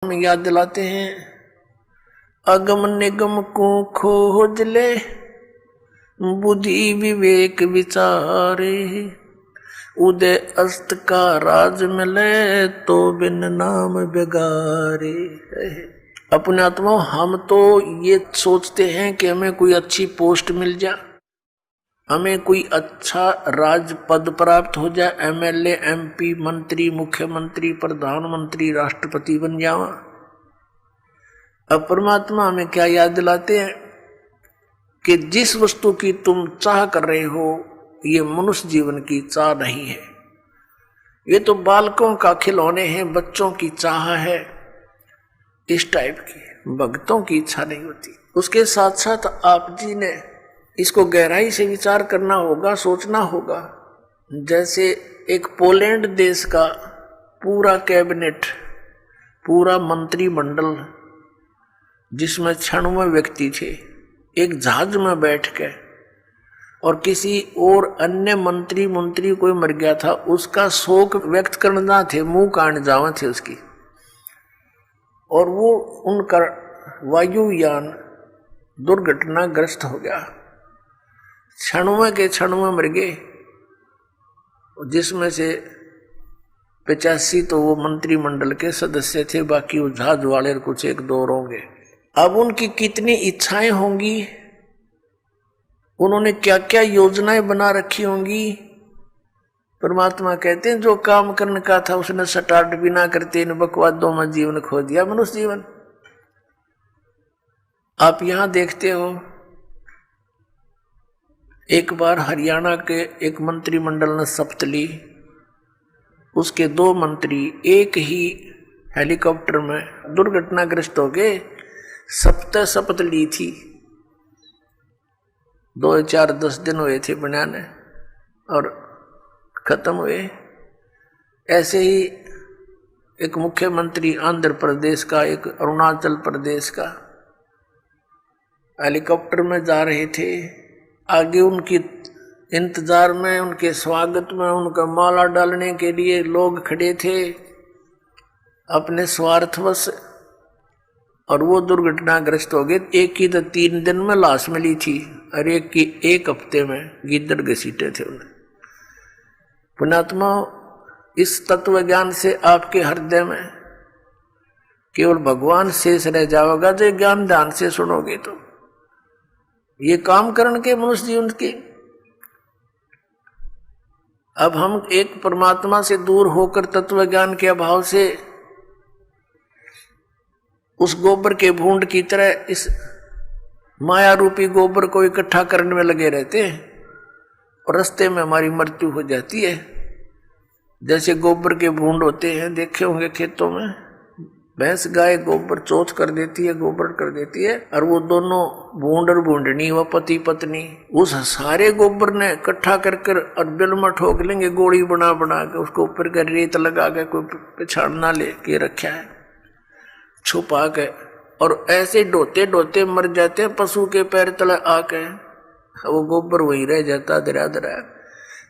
में याद दिलाते हैं, अगम निगम को खोज ले बुद्धि विवेक विचारे, उदय अस्त का राज मिले तो बिन नाम बेगारे। अपने आत्मा हम तो ये सोचते हैं कि हमें कोई अच्छी पोस्ट मिल जाए, हमें कोई अच्छा राज पद प्राप्त हो जाए, एमएलए एमपी मंत्री मुख्यमंत्री प्रधानमंत्री राष्ट्रपति बन जावा। अब परमात्मा हमें क्या याद दिलाते हैं कि जिस वस्तु की तुम चाह कर रहे हो ये मनुष्य जीवन की चाह नहीं है, ये तो बालकों का खिलौने हैं, बच्चों की चाह है, इस टाइप की भक्तों की इच्छा नहीं होती। उसके साथ साथ आप जी ने इसको गहराई से विचार करना होगा, सोचना होगा। जैसे एक पोलैंड देश का पूरा कैबिनेट, पूरा मंत्रिमंडल जिसमें 96 व्यक्ति थे, एक जहाज में बैठ के, और किसी और अन्य मंत्री कोई मर गया था, उसका शोक व्यक्त करना थे, मुंह काट जावा थे उसकी, और वो उनका वायुयान दुर्घटनाग्रस्त हो गया, 96 के 96 मर गए, जिसमें से 85 तो वो मंत्रिमंडल के सदस्य थे, बाकी वो जहाज वाले कुछ एक दो होंगे। अब उनकी कितनी इच्छाएं होंगी, उन्होंने क्या क्या योजनाएं बना रखी होंगी। परमात्मा कहते हैं जो काम करने का था उसने स्टार्ट भी ना करते इन बकवादों में जीवन खो दिया, मनुष्य जीवन। आप यहां देखते हो, एक बार हरियाणा के एक मंत्रिमंडल ने शपथ ली, उसके 2 मंत्री एक ही हेलीकॉप्टर में दुर्घटनाग्रस्त हो गए। शपथ ली थी, 2-4-10 दिन हुए थे बनाने और खत्म हुए। ऐसे ही एक मुख्यमंत्री आंध्र प्रदेश का, एक अरुणाचल प्रदेश का, हेलीकॉप्टर में जा रहे थे, आगे उनकी इंतजार में, उनके स्वागत में, उनका माला डालने के लिए लोग खड़े थे अपने स्वार्थवश, और वो दुर्घटनाग्रस्त हो गए। एक की तो 3 दिन में लाश मिली थी और एक की 1 हफ्ते में गिद्दड़ घसीटे थे उन्हें। पुण्यात्मा, इस तत्व ज्ञान से आपके हृदय में केवल भगवान शेष रह जाओगा जो ज्ञान ध्यान से सुनोगे तो। ये काम करने के मनुष्य जीवन के, अब हम एक परमात्मा से दूर होकर तत्व ज्ञान के अभाव से उस गोबर के भूंड की तरह इस माया रूपी गोबर को इकट्ठा करने में लगे रहते हैं और रास्ते में हमारी मृत्यु हो जाती है। जैसे गोबर के भूंड होते हैं, देखे होंगे खेतों में, भैंस गाय गोबर चौथ कर देती है, गोबर कर देती है, और वो दोनों भूंड और भूंडनी, वो पति पत्नी, उस सारे गोबर ने इकट्ठा कर और बिल में ठोक लेंगे, गोली बना बना के उसको ऊपर का रेत लगा के कोई पिछाड़ ना ले के रखा है छुपा के, और ऐसे ढोते ढोते मर जाते हैं पशु के पैर तले आके, वो गोबर वही रह जाता दरा दरा।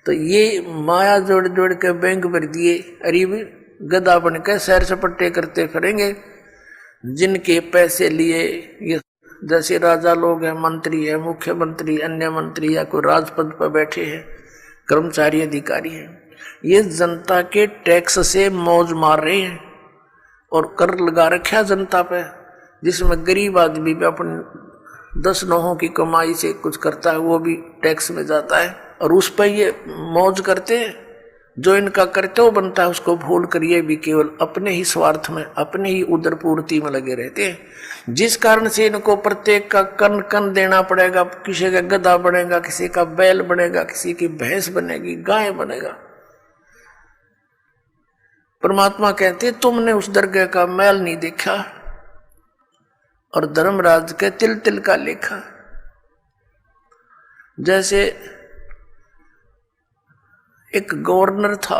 तो ये माया जोड़ जोड़ के बैंक भर दिए, अरे भी गधा बन के सैर सपट्टे करते फिरेंगे, जिनके पैसे लिए ये जैसे राजा लोग हैं, मंत्री है, मुख्यमंत्री, अन्य मंत्री या कोई राजपद पर बैठे हैं, कर्मचारी अधिकारी हैं, ये जनता के टैक्स से मौज मार रहे हैं और कर लगा रखा जनता पे, जिसमें गरीब आदमी भी अपने 10 नौहों की कमाई से कुछ करता है, वो भी टैक्स में जाता है और उस पर ये मौज करते हैं। जो इनका कर्तव्य बनता है उसको भूल कर ये भी केवल अपने ही स्वार्थ में, अपने ही उदर पूर्ति में लगे रहते हैं, जिस कारण से इनको प्रत्येक का कन कन देना पड़ेगा। किसी का गधा बनेगा, किसी का बैल बनेगा, किसी की भैंस बनेगी, गाय बनेगा। परमात्मा कहते तुमने उस दरगाह का मैल नहीं देखा और धर्मराज के तिल तिल का लेखा। जैसे एक गवर्नर था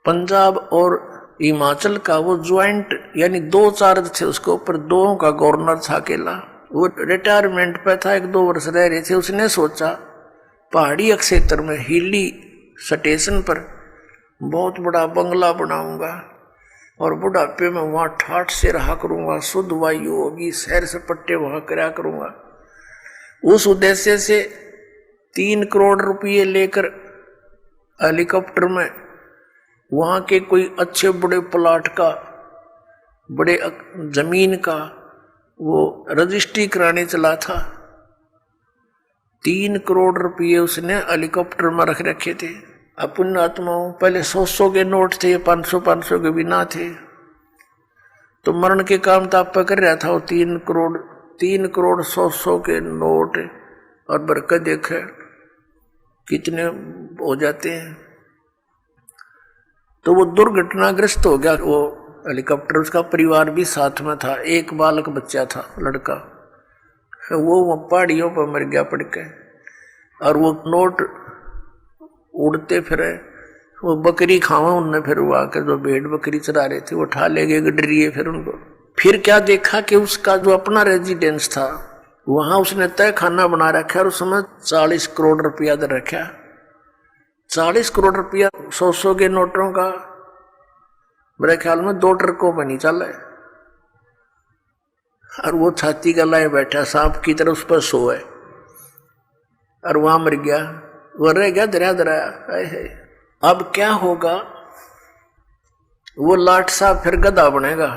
पंजाब और हिमाचल का, वो ज्वाइंट यानी 2 चार्ज थे उसके ऊपर, 2 का गवर्नर था अकेला। वो रिटायरमेंट पे था, 1-2 वर्ष रह रहे थे। उसने सोचा पहाड़ी क्षेत्र में हिली स्टेशन पर बहुत बड़ा बंगला बनाऊंगा और बुढ़ापे में वहां ठाठ से रहा करूंगा, शुद्ध वायु होगी, सैर सपट्टे वहां करा करूंगा। उस उद्देश्य से 3 करोड़ रुपये लेकर हेलीकॉप्टर में वहां के कोई अच्छे बड़े प्लाट का, बड़े जमीन का वो रजिस्ट्री कराने चला था। 3 करोड़ रुपये उसने हेलीकॉप्टर में रख रखे थे। अपन आत्माओं पहले 100 के नोट थे, 500 के भी ना थे। तो मरण के काम तो आप कर रहा था वो 3 करोड़ 100 के नोट। और बरकत देखे कितने हो जाते हैं। तो वो दुर्घटनाग्रस्त हो गया वो हेलीकॉप्टर। उसका परिवार भी साथ में था, एक बालक बच्चा था, लड़का। वो पहाड़ियों पर मर गया पड़ के। और वो नोट उड़ते फिरे, वो बकरी खावा उनने, फिर वो आकर जो भेड़ बकरी चरा रहे थे वो उठा ले गए गडरिए। फिर उनको फिर क्या देखा कि उसका जो अपना रेजिडेंस था वहां उसने तय खाना बना रखा और उसमें 40 करोड़ रुपया दे रखा। 40 करोड़ रुपया 100 के नोटों का मेरे ख्याल में 2 ट्रकों पर नहीं चल है। और वो छाती का लाए बैठा सांप की तरह उस पर सोए और वहां मर गया। वो रह गया दरिया दरिया। अब क्या होगा? वो लाट साहब फिर गधा बनेगा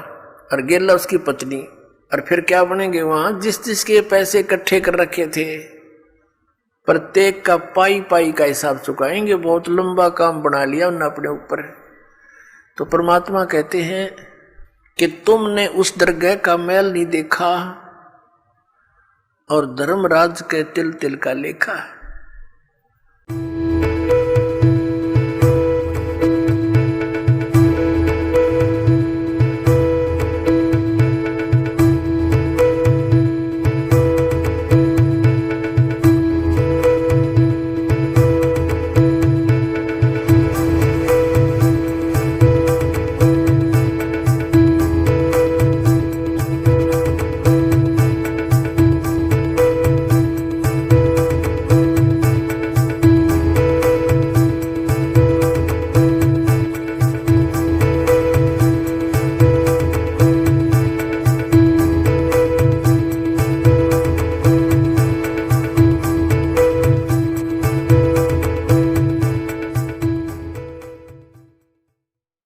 और गेला उसकी पत्नी। और फिर क्या बनेंगे वहां? जिस जिसके पैसे इकट्ठे कर रखे थे प्रत्येक का पाई पाई का हिसाब चुकाएंगे। बहुत लंबा काम बना लिया उन्होंने अपने ऊपर। तो परमात्मा कहते हैं कि तुमने उस दरगाह का मैल नहीं देखा और धर्मराज के तिल तिल का लेखा।